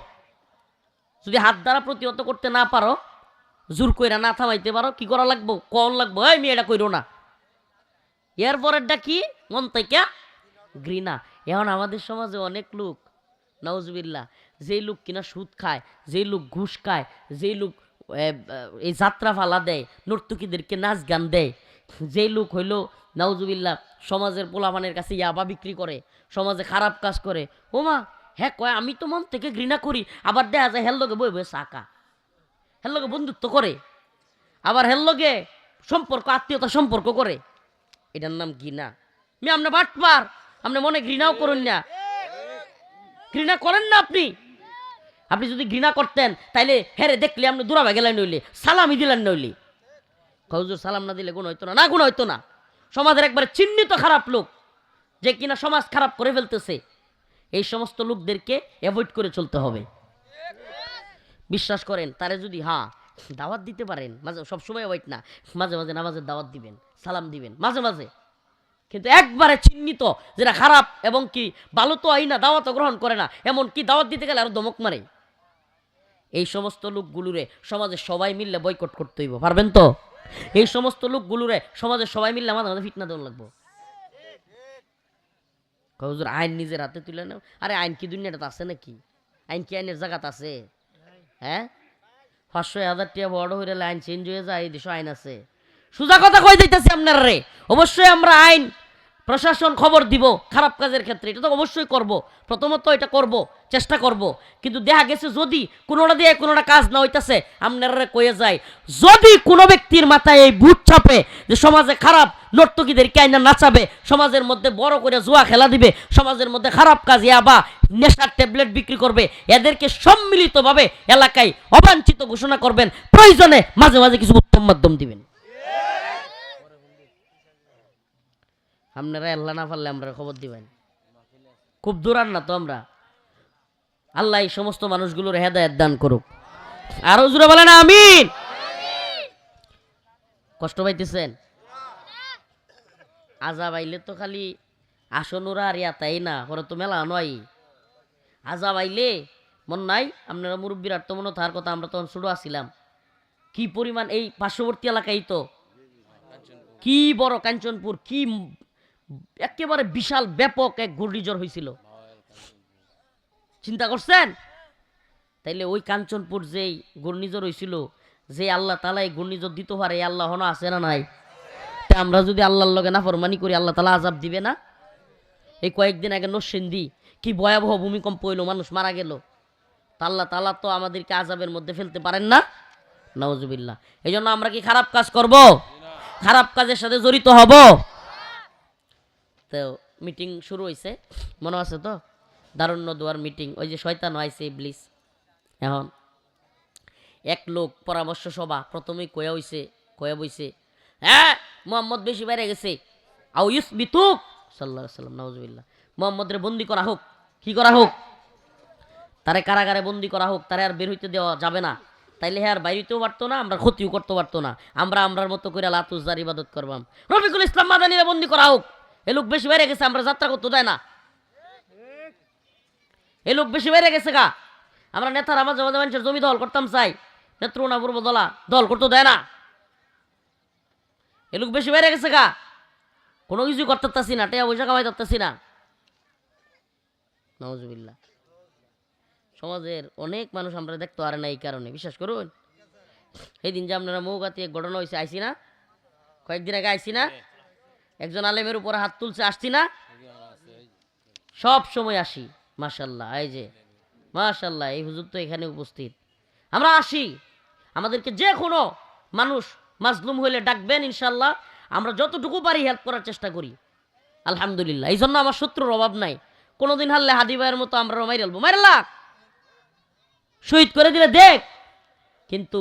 যদি হাত দ্বারা প্রতিহত করতে না পারো, জোর কইরা না থামাইতে পারো, কি করা লাগবো? কন লাগবো এই মেয়ে এটা কইরো না, এরপরেরটা কি? মন থেকে ঘৃণা। এখন আমাদের সমাজে অনেক লোক, নাউজুবিল্লাহ, যেই লোক কিনা সুদ খায়, যেই লোক ঘুষ খায়, যেই লোক এই যাত্রা ফালা দেয়, নর্তকীদেরকে নাচ গান দেয়, যেই লোক হইল নাউজুবিল্লাহ সমাজের পোলাপানের কাছে ইয়াবা বিক্রি করে, সমাজে খারাপ কাজ করে, ওমা হ্যাঁ কয় আমি তো মন থেকে ঘৃণা করি, আবার দেখা যায় হের লগে বই বই চাকা, হের লগে বন্ধুত্ব করে, আবার হের লগে সম্পর্ক আত্মীয়তা সম্পর্ক করে। এটার নাম ঘৃণা। আপনি বাটপার, আপনি মনে ঘৃণাও করুন না, ঘৃণা করেন না আপনি। আপনি যদি ঘৃণা করতেন তাইলে হেরে দেখলে আপনি দূরাবে গেলেন নইলে সালামি দিলেন নইলে। হুজুর সালাম না দিলে গুণ হইতো না, না গুণ হইতো না। সমাজের একবারে চিহ্নিত খারাপ লোক, যে কিনা সমাজ খারাপ করে ফেলতেছে, এই সমস্ত লোকদেরকে অ্যাভয়েড করে চলতে হবে। বিশ্বাস করেন, তারে যদি দাওয়াত দিতে পারেন, মাঝে সবসময় অ্যাভয়েড না, মাঝে মাঝে নামাজের দাওয়াত দিবেন, সালাম দিবেন মাঝে মাঝে, কিন্তু একবারে চিহ্নিত যেটা খারাপ এবং কি ভালো তো আই না, দাওয়াতও গ্রহণ করে না, এমন কি দাওয়াত দিতে গেলে আরো ধমক মারে, এই সমস্ত লোকগুলোরে সমাজে সবাই মিললে বয়কট করতে হইব। পারবেন তো? এই সমস্ত লোকগুলোরে সমাজে সবাই মিললে আমাদের মাঝে ফিটনা দেওয়া লাগবো। হুজুর আইন নিজের হাতে তুলে নেও। আরে আইন কি দুনিয়াটা আছে নাকি? আইন কি আইনের জায়গাত আছে? হ্যাঁ, 500,000 টাকা বড় হইলে আইন চেঞ্জ হয়ে যায়? এই দেশে আইন আছে? সোজা কথা কই দিতেছি আপনার রে। অবশ্যই আমরা আইন প্রশাসন খবর দিব খারাপ কাজের ক্ষেত্রে, এটা তো অবশ্যই করব, প্রথমত এটা করব, চেষ্টা করব। কিন্তু দেখা গেছে যদি কোনোটা দিয়ে কোনোটা কাজ না হইতাছে, আপনারা কয়ে যায় যদি কোনো ব্যক্তির মাথায় এই ভূত চাপে যে সমাজে খারাপ নর্তকীদেরকে আইনা নাচাবে, সমাজের মধ্যে বড় করে জুয়া খেলা দিবে, সমাজের মধ্যে খারাপ কাজ ইয়াবা নেশার ট্যাবলেট বিক্রি করবে, এদেরকে সম্মিলিতভাবে এলাকায় অবাঞ্ছিত ঘোষণা করবেন, প্রয়োজনে মাঝে মাঝে কিছু উত্তম মাধ্যম দিবেন। আপনারা আল্লাহ না পারলে আমরা খবর দিবেন। খুব দূরান না তো আমরা। আল্লাহ এই সমস্ত মানুষগুলোর হেদায়েত দান করুক। আরো জোরে বলেন আমিন। কষ্ট পাইতেছেন? আজাব আইলে তো খালি আসনুরা আর ইয়াতাই না, পরে তো মেলা নয়। আজাব আইলে মন নাই আপনারা মুরব্বীর আর তো মনে তার কথা, আমরা তখন ছোট আসছিলাম, কি পরিমাণ এই পার্শ্ববর্তী এলাকায় তো কি বড় কাঞ্চনপুর, কি একেবারে বিশাল ব্যাপক এক ঘূর্ণিঝড় হয়েছিল, চিন্তা করছেন? তাইলে ওই কাঞ্চনপুর যেই ঘূর্ণিঝড় হয়েছিল, যে আল্লাহ তাআলা এই ঘূর্ণিঝড় দিতে পারে, আল্লাহ হনো আছে না নাই? তা আমরা যদি আল্লাহর লগে নাফরমানি করি, আল্লাহ তাআলা আযাব দিবে না? এই কয়েকদিন আগে নরসিংদী কি ভয়াবহ ভূমিকম্প হইল, মানুষ মারা গেল, তা আল্লাহ তাআলা তো আমাদেরকে আযাবের মধ্যে ফেলতে পারেন না? নাউজুবিল্লাহ। এই জন্য আমরা কি খারাপ কাজ করব? খারাপ কাজের সাথে জড়িত হব? তো মিটিং শুরু হয়েছে, মনে আছে তো? দারুণ্য দোয়ার মিটিং, ওই যে শয়তান আইছে ইবলিস। এখন এক লোক পরামর্শ সভা প্রথমেই কয়া বইছে, হ্যাঁ মোহাম্মদ বেশি বাইরে গেছে, আও ইউসবিতুক সাল্লাল্লাহু আলাইহি ওয়াসাল্লাম, নাউজুবিল্লাহ, মোহাম্মদের বন্দি করা হোক, কি করা হোক? তারে কারাগারে বন্দি করা হোক, তারে আর বের হইতে দেওয়া যাবে না, তাইলে হ্যাঁ আর বাইরেতেও পারতো না, আমরা ক্ষতিও করতে পারতো না, আমরা আমরার মতো করে লাতুজার ইবাদত করবাম। রফিকুল ইসলাম মাদানিরে বন্দি করা হোক, এ লোক বেশি বাইরে গেছে, আমরা যাত্রা করতে দেয় না, এ লোক বেশি বাইরে গেছে গা, আমরা নেতারা মাঝে মাঝে মানুষের জমি দল করতাম চাই, নেত্র না পূর্ব দলা দল করতে দেয় না, এ লোক বেশি বাইরে গেছে গা, কোনো কিছু করতে পারতাছি না, টাকা পয়সা কামাই পারতাছি না। নাউজুবিল্লাহ। সমাজের অনেক মানুষ আমরা দেখতে পারে না এই কারণে, বিশ্বাস করুন। এই দিন যে আপনারা মৌগাতি এক ঘটনা হয়েছে, আইসি না? কয়েকদিন আগে আইসি না? একজন আলেমের উপরে হাত তুলছে, আসছি না? সব সময় আসি, মাশাল্লাহ। এই যে মাশাল্লাহ, এই হুজুর তো এখানে উপস্থিত। আমরা আসি, আমাদেরকে যে কোনো মানুষ মাজলুম হইলে ডাকবেন, ইনশাল্লাহ আমরা যতটুকু পারি হেল্প করার চেষ্টা করি, আলহামদুলিল্লাহ। এই জন্য আমার শত্রুর অভাব নাই। কোনোদিন হারলে হাদি ভাইয়ের মতো আমরা মাইরালবো, মাইরাল্লা শহীদ করে দিলে দেখ, কিন্তু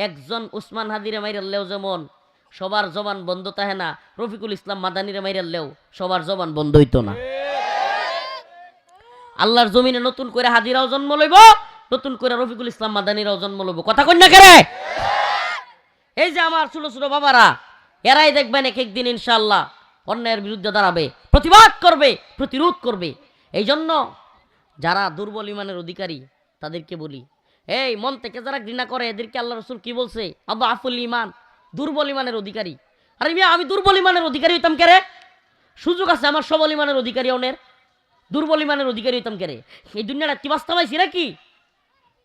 একজন উসমান হাদিরে মাইরাল্লেও যেমন সবার জবান বন্ধ থাকে না, রফিকুল ইসলাম মাদানিরে মাইরাল্লেও সবার জবান বন্ধ হইতো না। আল্লাহর জমিনে নতুন করে হাদিরাও জন্ম লইব, নতুন করে রফিকুল ইসলাম মাদানিরাও জন্ম লইব। কথা কই না কেরে? এই যে আমার ছোট ছোট বাবারা, এরাই দেখবেন এক একদিন ইনশাআল্লাহ অন্যায়ের বিরুদ্ধে দাঁড়াবে, প্রতিবাদ করবে, প্রতিরোধ করবে। এই জন্য যারা দুর্বল ইমানের অধিকারী তাদেরকে বলি, এই মন থেকে যারা ঘৃণা করে এদেরকে আল্লাহ রসুল কি বলছে? আদআফুল ঈমান, দুর্বল ইমানের অধিকারী। আরে মিয়া আমি দুর্বল ইমানের অধিকারী হইতাম কেরে? সুযোগ আছে আমার সবল ইমানের অধিকারী অনের, দুর্বল ইমানের অধিকারী হইতাম কেরে? এই দুনিয়াটা কি বাস্তবাইছি নাকি?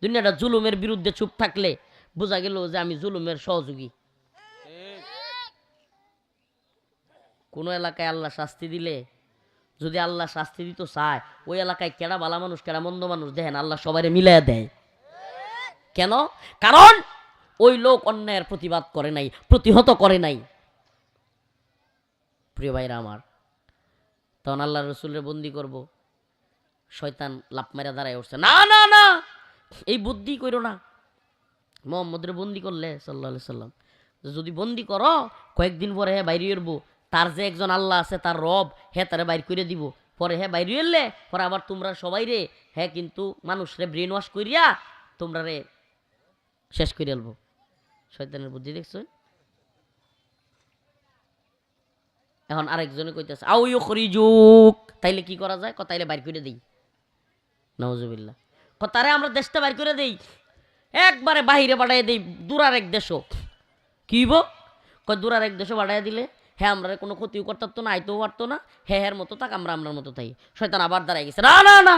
দুনিয়াটা জুলুমের বিরুদ্ধে চুপ থাকলে বোঝা গেল যে আমি জুলুমের সহযোগী। কোন এলাকায় আল্লাহ শাস্তি দিলে, যদি আল্লাহ শাস্তি দিত চায়, ওই এলাকায় কেডা ভালো মানুষ কেডা মন্দ মানুষ দেখেন আল্লাহ সবাই মিলাইয়া দেয়। কেন? কারণ ওই লোক অন্যায়ের প্রতিবাদ করে নাই, প্রতিহত করে নাই। প্রিয় ভাইরা আমার, তখন আল্লাহ রসুলের বন্দি করব, শয়তান লাফ মারা দাঁড়ায় উঠছে, না না না এই বুদ্ধি কইরো না। মোহাম্মদের বন্দি করলে সাল্লাল্লাহু আলাইহি সাল্লাম, যদি বন্দি করো কয়েকদিন পরে হ্যাঁ বাইরে এরবো, তার যে একজন আল্লাহ আছে তার রব, হ্যাঁ তারে বাইর করে দিব, পরে হ্যাঁ বাইরে এলে পরে আবার তোমরা সবাই রে হ্যাঁ কিন্তু মানুষরে ব্রেন ওয়াশ করিয়া তোমরা রে শেষ করে এলবো। শয়তানের বুদ্ধি দেখছো? এখন আরেকজনে কইতেছে আউ ইউখরিজুক, তাইলে কি করা যায়? তাইলে বাইর করে দেই। নাউজুবিল্লাহ। তারে আমরা দেশটা বাইর করে দেই, একবারে বাহিরে পাঠাইয়া দেই, দূরার এক দেশও। কি হইব? দূরার এক দেশও পাঠাইয়া দিলে হ্যাঁ আমরা কোনো ক্ষতিও করতে না, আইতেও পারতো না, হ্যাঁ হ্যার মতো থাক, আমরা আমরার মতো থাকি। শয়তান আবার দাঁড়াই গেছে, না না না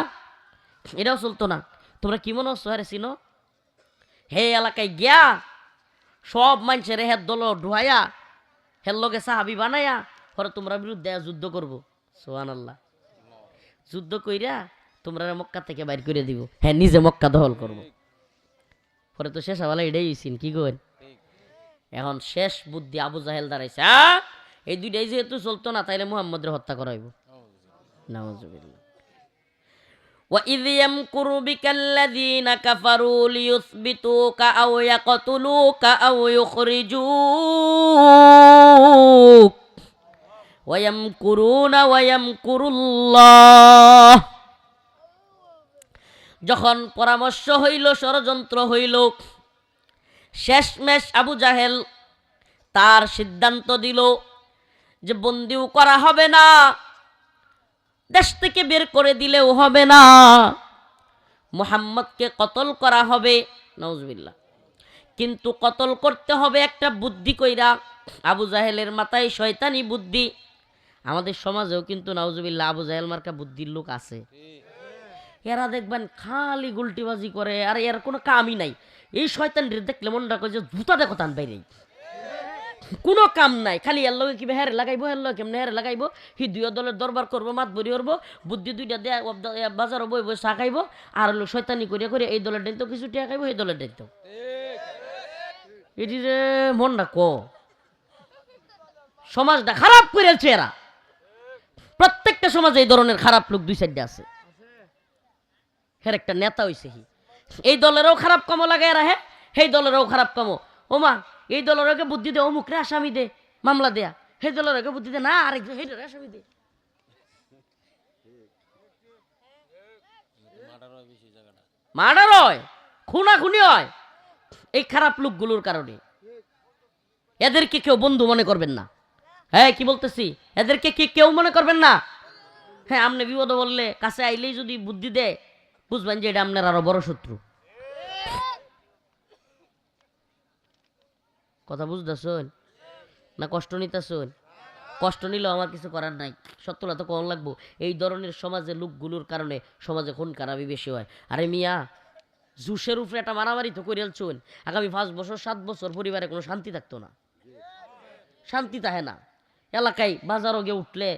এটাও চলতো না। তোমরা কি মনে হচ্ছ হ্যাঁ চিনো? হে এলাকায় গিয়া সব মানুষের হের দল ঢুয়াইয়া হের লগে সাহাবি বানাইয়া পরে তোমরা বিরুদ্ধে যুদ্ধ করবো। সুবহানাল্লাহ। যুদ্ধ কইরা তোমরা মক্কা থেকে বাইর করে দিব, হ্যাঁ নিজে মক্কা দখল করব। পরে তো শেষ হওয়ালা এটাই হইছেন, কি করেন? এখন শেষ বুদ্ধি আবু জাহেল দাঁড়াইছে, এই দুইটাই যেহেতু চলতো না তাইলে মুহাম্মদের হত্যা করাইব। নাউজুবিল্লাহ। وَإِذْ يَمْكُرُ بِكَ الَّذِينَ كَفَرُوا لِيُثْبِتُوكَ أَوْ يَقْتُلُوكَ أَوْ يُخْرِجُوكَ وَيَمْكُرُونَ وَيَمْكُرُ اللَّهُ। যখন পরামর্শ হইল, ষড়যন্ত্র হইল, শেষমেশ আবু জাহেল তার সিদ্ধান্ত দিল যে বন্দিও করা হবে না, দেশ থেকে বের করে দিলেও হবে না, মুহাম্মদকে কতল করা হবে। নাউজুবিল্লাহ। কিন্তু কতল করতে হবে একটা বুদ্ধি কইরা। আবু জাহেলের মাথায় শয়তানি বুদ্ধি। আমাদের সমাজেও কিন্তু নাউজুবিল্লাহ আবু জাহেল মার্কা বুদ্ধির লোক আছে। এরা দেখবেন খালি গুলটিবাজি করে, আর এর কোনো কামই নাই। এই শয়তানদের দেখলে মনটা কয় যে জুতা দেখো তান বাইরে, কোনো কাম নাই, খালি এর লগে কি হেরে লাগাইবো, এর লগে কেমনে হেরে লাগাইবো, হি দুই দলের দরবার করবো, মাত বরি করবো, বুদ্ধি দুইটা দেয়া বাজারও বই বই চা খাইবো, আর হলো শয়তানি করে করে এই দলের ডেন তো কিছু টিয়া খাইবো, এই দলের ডেন তো এটি যে মনটা ক সমাজটা খারাপ করেছে এরা। প্রত্যেকটা সমাজে এই ধরনের খারাপ লোক দুই সাইডে আছে। হের একটা নেতা হইছে, এই দলেরও খারাপ কামো লাগে এরা, হ্যাঁ সেই দলেরও খারাপ কামো। ওমা এই দলের আগে বুদ্ধি দে, অমুক রে আসামি দে, মামলা দেয়া, সেই দলের আগে বুদ্ধি দে না আরেকজন সেই আসামি দে। মার্ডার হয়, খুনাখুনি হয় এই খারাপ লোকগুলোর কারণে। এদেরকে কেউ বন্ধু মনে করবেন না। হ্যাঁ কি বলতেছি, এদেরকে কি কেউ মনে করবেন না। হ্যাঁ আপনি বিপদ বললে কাছে আইলেই যদি বুদ্ধি দেয় বুঝবেন যে এটা আপনার আরো বড় শত্রু। কথা বুঝতেছেন না? কষ্ট নিতেছেন? কষ্ট নিলেও আমার কিছু করার নাই, সত্যটা তো কম লাগবো। এই ধরনের সমাজে লোকগুলোর কারণে সমাজে খুন খারাপই বেশি হয়। আরে মিয়া জুসের উপরে একটা মারামারি তো করে চলছেন, আগামী 5 বছর 7 বছর পরিবারে কোনো শান্তি থাকতো না, শান্তি থাকে না। এলাকায় বাজারও গিয়ে উঠলে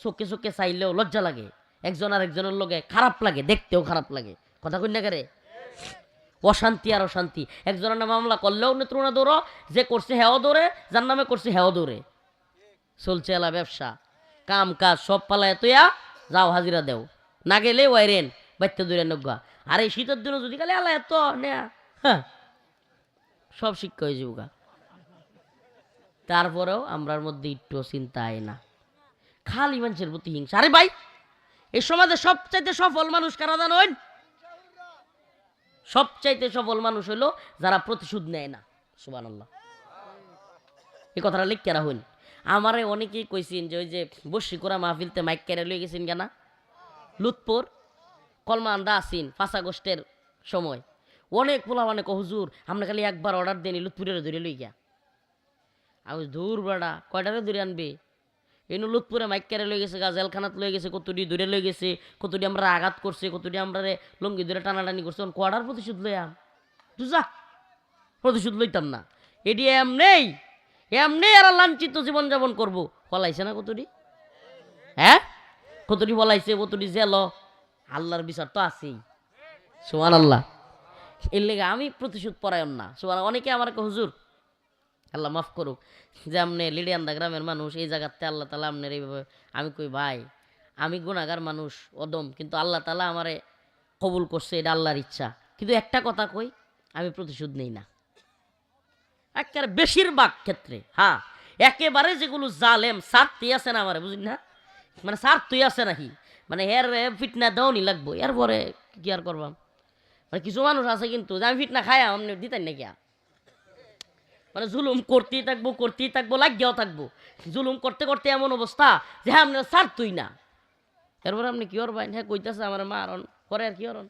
চোখে চোখে চাইলেও লজ্জা লাগে, একজন আর একজনের লগে খারাপ লাগে, দেখতেও খারাপ লাগে। কথা কই না করে? অশান্তি আর অশান্তি। একজনের নামে মামলা করলেও নেত্রুনা দৌড়, যে করছে হেও দৌড়ে, যার নামে করছে হেও দৌড়ে। চলছে এলা ব্যবসা, কাম কাজ সব পালায় তুইয়া যাও হাজিরা দেও, না গেলে ওয়াইরেন বাচ্চা দূরে নজ্ঞা। আর এই শীতের দিনও যদি খালি এলা এত নেয়া, হ্যাঁ সব শিক্ষা হয়ে যাবো। তারপরেও আমরার মধ্যে একটু চিন্তা হয় না, খালি মানুষের প্রতি হিংসা। আরে ভাই এই সমাজে সবচাইতে সফল মানুষ কারা জানেন? সবচাইতে সফল মানুষ হলো যারা প্রতিশোধ নেয় না। সুবহানাল্লাহ। এই কথাটা লিখে রাখুন। আমারে অনেকেই কইছেন যে ওই যে বশিকরা মাহফিলতে মাইক কেড়ে লয়ে গেছেন কেনা লুৎপুর কলমা আন্দা আসিন 5 আগস্টের সময়, অনেক পোলা মানে হুজুর আমরা খালি একবার অর্ডার দেনি লুৎপুরের ধরে লই গিয়া। আমি দূর বেড়া কয়টারে দূরে আনবে এই লুৎপুরে মাইকারে লই গেছে গাজেলখানাত লই গেছে কতটি দূরে লই গেছে কতটি আমরা আঘাত করছে কতটি আমরা লঙ্গি ধরে টানাটানি করছে কোয়াটার প্রতিশোধ লইয়াম তুই যা প্রতিশোধ লইতাম না এটি এমনি আর লাঞ্ছিত জীবনযাপন করবো ফলাইছে না কতটি হ্যাঁ কতটি ফলাইছে কতটি জেল আল্লাহর বিচার তো আছেই সুবহানাল্লাহ এর লেগে আমি প্রতিশোধ পরায়ণ না অনেকে আমার হুজুর আল্লাহ মাফ করুক যে আপনি লিডিয়ান্দা গ্রামের মানুষ এই জায়গাতে আল্লাহ তালা আপনার এইভাবে আমি কই ভাই আমি গুণাগার মানুষ অদম কিন্তু আল্লাহ তালা আমারে কবুল করছে এটা আল্লাহর ইচ্ছা কিন্তু একটা কথা কই আমি প্রতিশোধ নেই না একেবারে বেশিরভাগ ক্ষেত্রে হ্যাঁ একেবারে যেগুলো জালেম সার তুই আছে না আমার বুঝলি না মানে সার তুই আছে নাকি মানে এর ফিটনা দেওয়ানি লাগবো এরপরে কি আর করবাম মানে কিছু মানুষ আছে কিন্তু আমি ফিটনা খাই আপনি দিতেন নাকি মানে জুলুম করতেই থাকবো লাগিয়াও থাকবো জুলুম করতে করতে এমন অবস্থা যে হ্যাঁ আপনার সার তুই না এরপরে আপনি কি করবেন হ্যাঁ কইতেছে আমার মারণ করে আর কি করন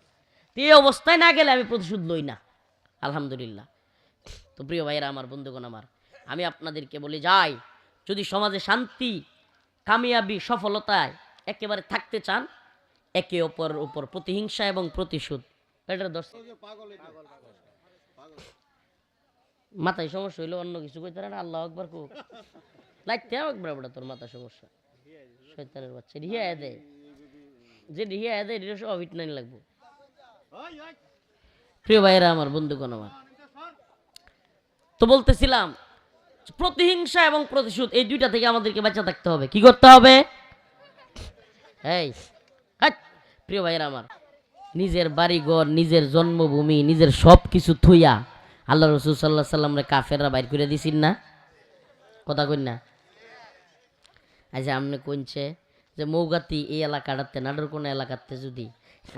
তো এই অবস্থায় না গেলে আমি প্রতিশোধ লই না আলহামদুলিল্লাহ। তো প্রিয় ভাইয়েরা আমার বন্ধুগণ আমার আমি আপনাদেরকে বলে যাই যদি সমাজে শান্তি কামিয়াবি সফলতায় একেবারে থাকতে চান একে অপরের উপর প্রতিহিংসা এবং প্রতিশোধ এটার দোষ মাথায় সমস্যা হইলো অন্য কিছু কইতে না আল্লাহ আকবার কুক লাগতে একবার বড় তোর মাথা সমস্যা শয়তানের বাচ্চা রিয়া দেয় যে রিয়া দেয় এটা সব ফিটনানি লাগবো। প্রিয় ভাইয়েরা আমার বন্ধুগণ আমার তো বলতেছিলাম প্রতিহিংসা এবং প্রতিশোধ এই দুইটা থেকে আমাদেরকে বাঁচা থাকতে হবে কি করতে হবে এই প্রিয় ভাইয়েরা আমার নিজের বাড়িঘর নিজের জন্মভূমি নিজের সব কিছু থুইয়া আল্লাহ রসুল সাল্লাহ সাল্লামরে কাফেররা বাইর করে দিছিন না কথা কই না আচ্ছা আপনি কইছে যে মৌগাতি এই এলাকাটাতে নাটোর কোন এলাকাতে যদি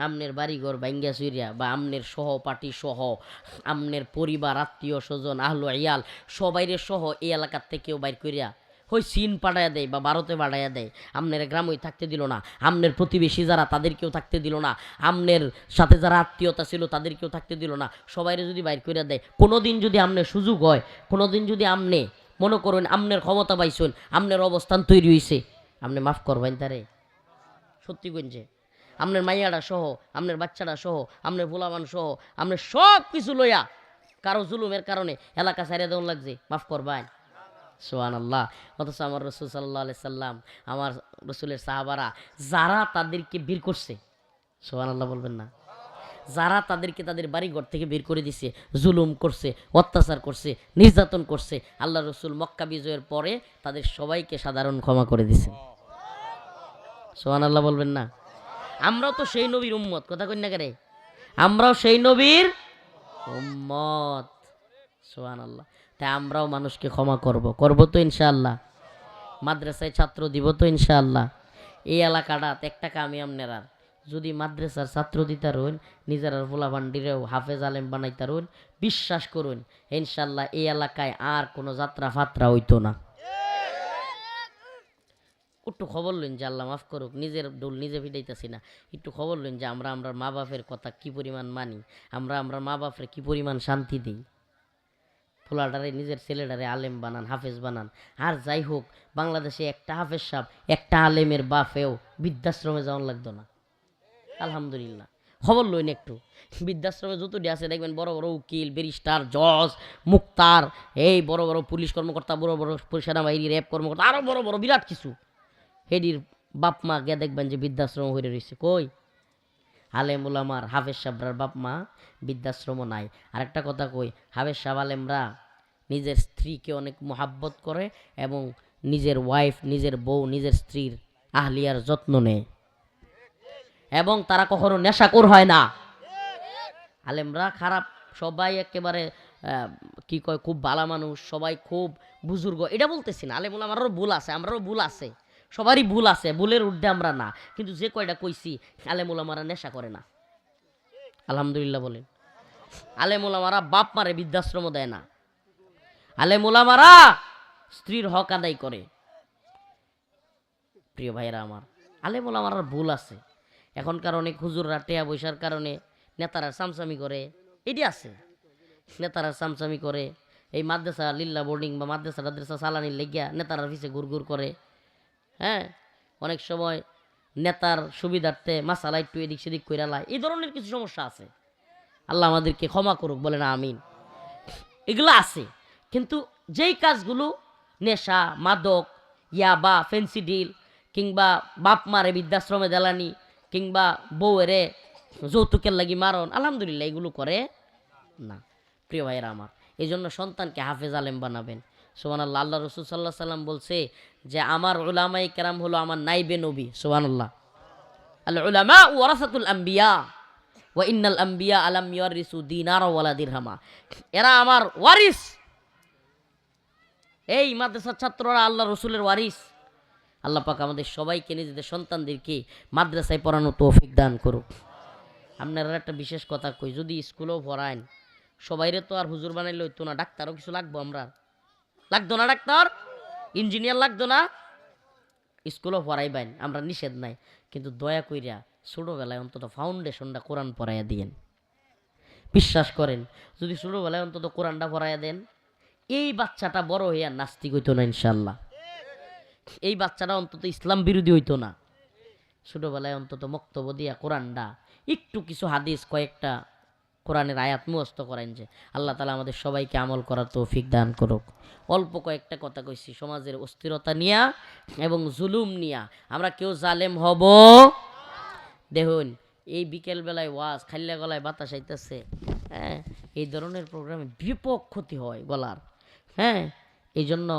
আমনের বাড়িঘর ভাঙ্গা চুরিয়া বা আমনের সহপাঠী সহ আমনের পরিবার আত্মীয় স্বজন আহলো ইয়াল সবাইরে সহ এই এলাকার থেকেও বাইর করিয়া হই চীন পাঠাইয়া দেয় বা ভারতে পাঠাইয়া দেয় আমনের গ্রামই থাকতে দিল না আমনের প্রতিবেশী যারা তাদেরকেও থাকতে দিল না আমনের সাথে যারা আত্মীয়তা ছিল তাদেরকেও থাকতে দিল না সবাইরে যদি বাইর করিয়া দেয় কোনোদিন যদি আমনের সুযোগ হয় কোনোদিন যদি আমনে মনে করুন আমনের ক্ষমতা পাইছেন আমনের অবস্থান তৈরি হয়েছে আপনি মাফ করবেন তারে সত্যি কইছে আমনের মাইয়াটা সহ আমনের বাচ্চাটা সহ আমনের ভোলামান সহ আমনের সব কিছু লইয়া কারো জুলুমের কারণে এলাকা ছাড়িয়ে দেওয়া লাগছে মাফ করবেন সুবহানাল্লাহ। অথচ আমার রসুল সাল্লাল্লাহু আলাইহি সাল্লাম আমার রসুলের সাহাবারা যারা তাদেরকে বের করছে সুবহানাল্লাহ বলবেন না যারা তাদেরকে তাদের বাড়িঘর থেকে বের করে দিছে জুলুম করছে অত্যাচার করছে নির্যাতন করছে আল্লাহ রসুল মক্কা বিজয়ের পরে তাদের সবাইকে সাধারণ ক্ষমা করে দিয়েছেন সুবহানাল্লাহ বলবেন না আমরাও তো সেই নবীর উম্মত কথা কই না করে আমরাও সেই নবীর উম্মত সুবহানাল্লাহ তাই আমরাও মানুষকে ক্ষমা করব তো ইনশাআল্লাহ মাদ্রাসায় ছাত্র দিব তো ইনশাআল্লাহ এই এলাকাটা একটা কামি আপনার আর যদি মাদ্রাসার ছাত্র দিতার হইন নিজের ভোলা ভান্ডিরেও হাফেজ আলেম বানাইতার হইন বিশ্বাস করুন ইনশাআল্লাহ এই এলাকায় আর কোনো যাত্রা ফাত্রা হইতো না একটু খবর লইন যে আল্লাহ মাফ করুক নিজের ডোল নিজে ফিটাইতেছি না একটু খবর লইন যে আমরা মা বাপের কথা কি পরিমাণ মানি আমরা মা বাপের কি পরিমাণ শান্তি দিই ফুলাডারে নিজের ছেলেডারে আলেম বানান হাফেজ বানান আর যাই হোক বাংলাদেশে একটা হাফেজ সাহেব একটা আলেমের বাপেও বৃদ্ধাশ্রমে যাওয়ান লাগতো না আলহামদুলিল্লাহ খবর লইন একটু বৃদ্ধাশ্রমে যতটি আছে দেখবেন বড় বড় উকিল ব্যারিস্টার জজ মুক্তার এই বড় বড় পুলিশ কর্মকর্তা বড় বড় সেনাবাহিনী র্যাব কর্মকর্তা আরও বড় বড় বিরাট কিছু হেডির বাপ মা গিয়ে দেখবেন যে বৃদ্ধাশ্রম হয়ে রয়েছে কই আলেম উলামার হাফেজ সাহেবরার বাপ মা বৃদ্ধাশ্রম নাই আর একটা কথা কই হাফেজ সাহেব আলেমরা নিজের স্ত্রীকে অনেক মোহাব্বত করে এবং নিজের ওয়াইফ নিজের বউ নিজের স্ত্রীর আহলিয়ার যত্ন নেয় এবং তারা কখনো নেশাখোর হয় না আলেমরা খারাপ সবাই একেবারে কি কয় খুব ভালো মানুষ সবাই খুব বুজুর্গ এটা বলতেছি না আলেম উলামারও ভুল আছে আমরাও ভুল আছে সবারই ভুল আছে ভুলের ঊর্ধ্বে আমরা না কিন্তু যে কয়টা কইছি আলেম উলামারা নেশা করে না আলহামদুলিল্লাহ বলেন আলেম উলামারা বাপ মারে বৃদ্ধাশ্রম দেয় না আলেম উলামারা স্ত্রীর হক আদায় করে প্রিয় ভাইরা আমার আলেম উলামার ভুল আছে এখনকার অনেক হুজুররা টেয়া বৈশার কারণে নেতারা সামসামি করে এটি আছে নেতারা সামসামি করে এই মাদ্রাসা লিল্লা বোর্ডিং বা মাদ্রাসা টাদ্রাসা চালানির লেগিয়া নেতারা পিছে ঘুরঘুর করে। হ্যাঁ, অনেক সময় নেতার সুবিধার্থে মাসালা একটু এদিক সেদিক কইরা লাই, এই ধরনের কিছু সমস্যা আছে। আল্লাহ আমাদেরকে ক্ষমা করুক, বলে না আমিন। এগুলো আছে, কিন্তু যেই কাজগুলো নেশা, মাদক, ইয়াবা, ফেন্সি ডিল, কিংবা বাপ মারে বৃদ্ধাশ্রমে দেলানি, কিংবা বউয়েরে যৌতুকের লাগি মারণ, আলহামদুলিল্লাহ এগুলো করে না প্রিয় ভাইয়েরা আমার। এই জন্য সন্তানকে হাফেজ আলেম বানাবেন। সুবহানাল্লাহ। আল্লাহ রসুল সাল্লাহ সাল্লাম বলছে যে আমার উলামায়ে কেরাম হলো আমার নাইবে নবী। সুবহানাল্লাহ। আল উলামা ওয়ারাসাতুল আম্বিয়া ওয়া ইন্নাল আম্বিয়া আলাম ইয়ারিসু দিনার ওয়ালা দিরহামা। এরা আমার ওয়ারিস। এই মাদ্রাসার ছাত্ররা আল্লাহ রসুলের ওয়ারিস। আল্লাহ পাক আমাদের সবাইকে নিজেদের সন্তানদেরকে মাদ্রাসায় পড়ানো তৌফিক দান করুক। আপনারা একটা বিশেষ কথা কই, যদি স্কুলেও পড়ায়েন, সবাইরে তো আর হুজুর বানাইলে হইতো না, ডাক্তারও কিছু লাগবো। আমরা লাগতো না, ডাক্তার ইঞ্জিনিয়ার লাগতো না, স্কুলও পড়াইবেন, আমরা নিষেধ নাই, কিন্তু দয়া কইরা ছোটোবেলায় অন্তত ফাউন্ডেশনটা কোরআন পড়াইয়া দিয়েন। বিশ্বাস করেন, যদি ছোটোবেলায় অন্তত কোরআনটা পড়াইয়া দেন, এই বাচ্চাটা বড় হইয়া নাস্তিক হইতো না ইনশাল্লাহ। এই বাচ্চাটা অন্তত ইসলাম বিরোধী হইতো না। ছোটোবেলায় অন্তত মক্তব্য দিয়া কোরআনটা একটু কিছু হাদিস কয়েকটা কোরআনের আয়াত মুখস্থ করেন, যে আল্লাহ তাআলা আমাদের সবাইকে আমল করার তৌফিক দান করুক। অল্প কয়েকটা কথা কইছি, সমাজের অস্থিরতা নিয়া এবং জুলুম নিয়া আমরা কেউ জালেম হব। দেখুন এই বিকেলবেলায় ওয়াজ, খাইলা গলায় বাতাস আইতেছে, হ্যাঁ, এই ধরনের প্রোগ্রামে ব্যাপক ক্ষতি হয় গলার। হ্যাঁ, এই জন্য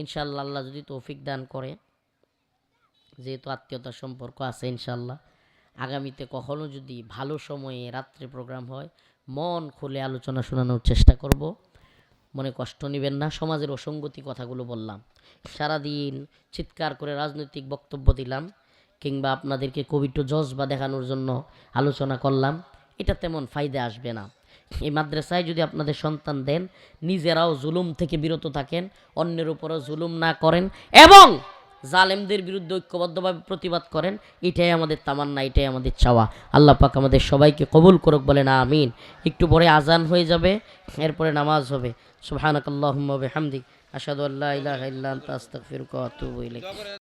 ইনশাআল্লাহ আল্লাহ যদি তৌফিক দান করে, যেহেতু আত্মীয়তার সম্পর্ক আছে, ইনশাআল্লাহ আগামীতে কখনো যদি ভালো সময়ে রাত্রে প্রোগ্রাম হয়, মন খুলে আলোচনা শোনানোর চেষ্টা করব। মনে কষ্ট নেবেন না। সমাজের অসঙ্গতি কথাগুলো বললাম, সারাদিন চিৎকার করে রাজনৈতিক বক্তব্য দিলাম, কিংবা আপনাদেরকে কবিটো জজবা দেখানোর জন্য আলোচনা করলাম, এটা তেমন ফায়দা আসবে না। এই মাদ্রাসায় যদি আপনাদের সন্তান দেন, নিজেরাও জুলুম থেকে বিরত থাকেন, অন্যের উপরও জুলুম না করেন, এবং জালেমদের বিরুদ্ধে ঐক্যবদ্ধভাবে প্রতিবাদ করেন, এটাই আমাদের তামান্না, এটাই আমাদের চাওয়া। আল্লাহ পাক আমাদের সবাইকে কবুল করুক, বলে না আমিন। একটু পরে আজান হয়ে যাবে, এরপরে নামাজ হবে। সুবহানাকাল্লাহুম্মা ওয়া বিহামদিক, আশহাদু আল্লা ইলাহা ইল্লা আনতা আস্তাগফিরুকা ওয়া আতুবু ইলাইক।